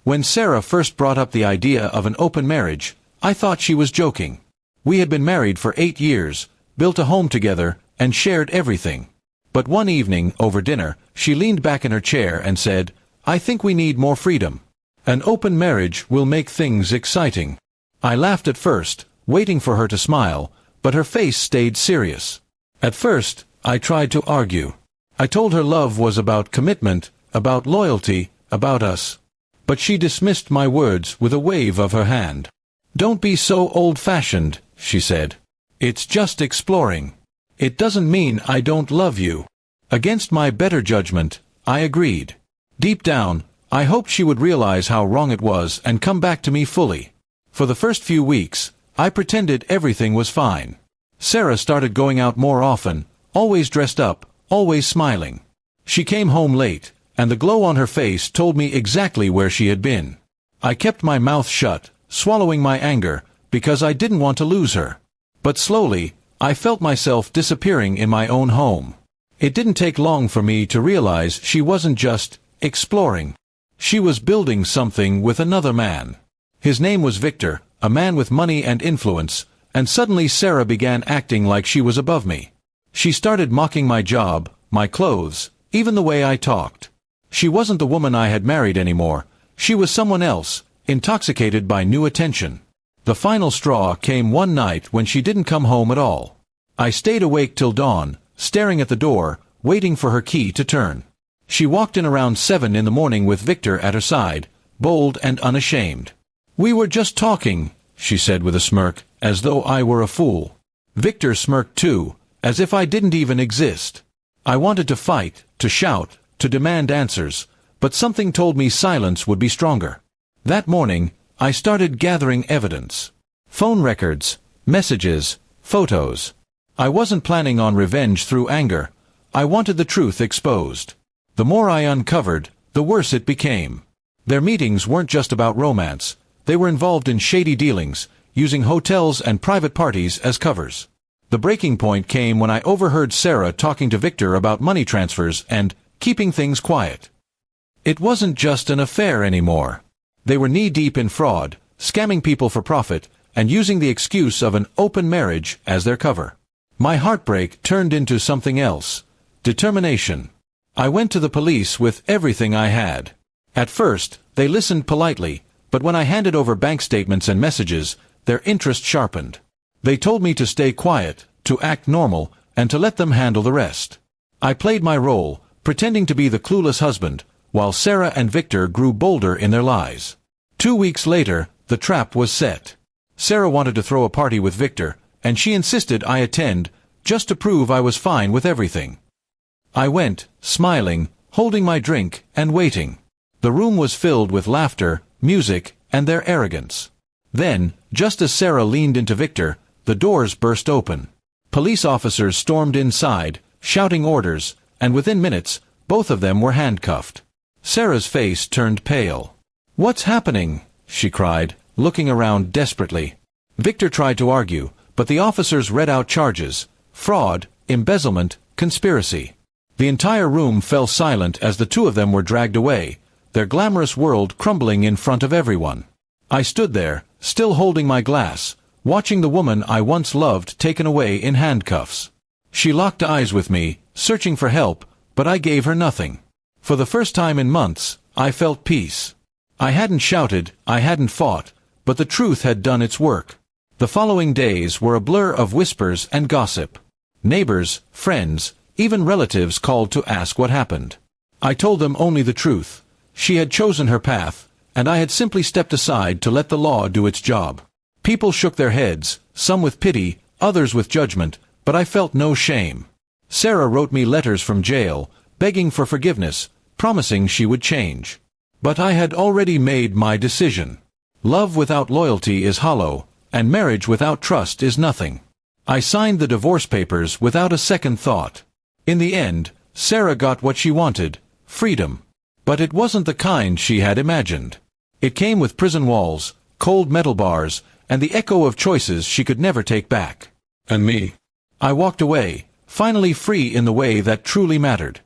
When Sarah first brought up the idea of an open marriage, I thought she was joking. We had been married for 8 years, built a home together, and shared everything. But one evening, over dinner, she leaned back in her chair and said, "I think we need more freedom. An open marriage will make things exciting." I laughed at first, waiting for her to smile, but her face stayed serious. At first, I tried to argue. I told her love was about commitment, about loyalty, about us. But she dismissed my words with a wave of her hand. "Don't be so old-fashioned," she said. "It's just exploring. It doesn't mean I don't love you." Against my better judgment, I agreed. Deep down, I hoped she would realize how wrong it was and come back to me fully. For the first few weeks, I pretended everything was fine. Sarah started going out more often, always dressed up, always smiling. She came home late, and the glow on her face told me exactly where she had been. I kept my mouth shut, swallowing my anger, because I didn't want to lose her. But slowly, I felt myself disappearing in my own home. It didn't take long for me to realize she wasn't just exploring. She was building something with another man. His name was Victor, a man with money and influence, and suddenly Sarah began acting like she was above me. She started mocking my job, my clothes, even the way I talked. She wasn't the woman I had married anymore. She was someone else, intoxicated by new attention. The final straw came one night when she didn't come home at all. I stayed awake till dawn, staring at the door, waiting for her key to turn. She walked in around 7 in the morning with Victor at her side, bold and unashamed. "We were just talking," she said with a smirk, as though I were a fool. Victor smirked too, as if I didn't even exist. I wanted to fight, to shout, to demand answers, but something told me silence would be stronger. That morning, I started gathering evidence. Phone records, messages, photos. I wasn't planning on revenge through anger. I wanted the truth exposed. The more I uncovered, the worse it became. Their meetings weren't just about romance. They were involved in shady dealings, using hotels and private parties as covers. The breaking point came when I overheard Sarah talking to Victor about money transfers and keeping things quiet. It wasn't just an affair anymore. They were knee-deep in fraud, scamming people for profit, and using the excuse of an open marriage as their cover. My heartbreak turned into something else: determination. I went to the police with everything I had. At first, they listened politely, but when I handed over bank statements and messages, their interest sharpened. They told me to stay quiet, to act normal, and to let them handle the rest. I played my role, pretending to be the clueless husband, while Sarah and Victor grew bolder in their lies. 2 weeks later, the trap was set. Sarah wanted to throw a party with Victor, and she insisted I attend, just to prove I was fine with everything. I went, smiling, holding my drink, and waiting. The room was filled with laughter, music, and their arrogance. Then, just as Sarah leaned into Victor, the doors burst open. Police officers stormed inside, shouting orders, and within minutes, both of them were handcuffed. Sarah's face turned pale. "What's happening?" she cried, looking around desperately. Victor tried to argue, but the officers read out charges: fraud, embezzlement, conspiracy. The entire room fell silent as the two of them were dragged away, their glamorous world crumbling in front of everyone. I stood there, still holding my glass, watching the woman I once loved taken away in handcuffs. She locked eyes with me, searching for help, but I gave her nothing. For the first time in months, I felt peace. I hadn't shouted, I hadn't fought, but the truth had done its work. The following days were a blur of whispers and gossip. Neighbors, friends, even relatives called to ask what happened. I told them only the truth. She had chosen her path, and I had simply stepped aside to let the law do its job. People shook their heads, some with pity, others with judgment, but I felt no shame. Sarah wrote me letters from jail, begging for forgiveness, promising she would change. But I had already made my decision. Love without loyalty is hollow, and marriage without trust is nothing. I signed the divorce papers without a second thought. In the end, Sarah got what she wanted: freedom. But it wasn't the kind she had imagined. It came with prison walls, cold metal bars, and the echo of choices she could never take back. And me. I walked away, finally free in the way that truly mattered.